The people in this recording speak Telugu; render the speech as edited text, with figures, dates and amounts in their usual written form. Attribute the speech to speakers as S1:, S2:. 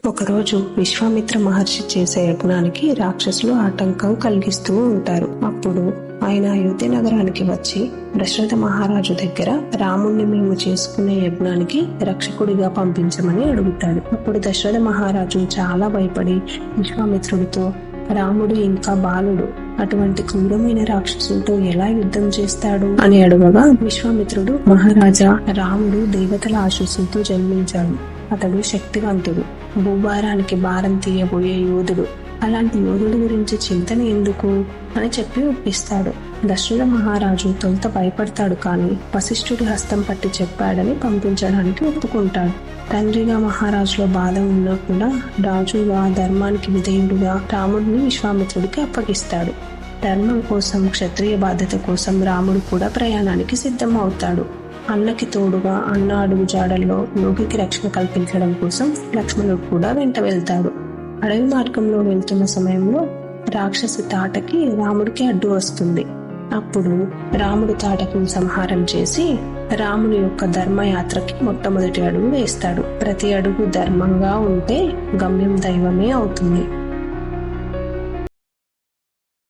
S1: ఒకరోజు విశ్వామిత్ర మహర్షి చేసే యజ్ఞానికి రాక్షసులు ఆటంకం కలిగిస్తూ ఉంటారు. అప్పుడు ఆయన అయోధ్య నగరానికి వచ్చి దశరథ మహారాజు దగ్గర రాముణ్ణి మేము చేసుకునే యజ్ఞానికి రక్షకుడిగా పంపించమని అడుగుతాడు. అప్పుడు దశరథ మహారాజు చాలా భయపడి విశ్వామిత్రుడితో, రాముడు ఇంకా బాలుడు, అటువంటి క్రూరమైన రాక్షసులతో ఎలా యుద్ధం చేస్తాడు అని అడగగా, విశ్వామిత్రుడు, మహారాజా, రాముడు దేవతల ఆశీస్సులతో జన్మించాడు. అతడు శక్తివంతుడు, భూభారానికి భారం తీయబోయే యోధుడు. అలాంటి యోధుడి గురించి చింతన ఎందుకు అని చెప్పి ఒప్పిస్తాడు. దశరథ మహారాజు తొలుత భయపడతాడు, కానీ వశిష్ఠుడి హస్తం పట్టి చెప్పాడని పంపించడానికి ఒప్పుకుంటాడు. తండ్రిగా మహారాజులో బాధ ఉన్నా కూడా రాజుగా ధర్మానికి విధేయుడుగా రాముడిని విశ్వామిత్రుడికి అప్పగిస్తాడు. ధర్మం కోసం, క్షత్రియ బాధ్యత కోసం రాముడు కూడా ప్రయాణానికి సిద్ధం అవుతాడు. అన్నకి తోడుగా అన్న అడుగు జాడల్లో యోగికి రక్షణ కల్పించడం కోసం లక్ష్మణుడు కూడా వెంట వెళ్తాడు. అడవి మార్గంలో వెళ్తున్న సమయంలో రాక్షసి తాటకి రాముడికి అడ్డు వస్తుంది. అప్పుడు రాముడు తాటకిని సంహారం చేసి రాముని యొక్క ధర్మయాత్రకి మొట్టమొదటి అడుగు వేస్తాడు. ప్రతి అడుగు ధర్మంగా ఉంటే గమ్యం దైవమే అవుతుంది.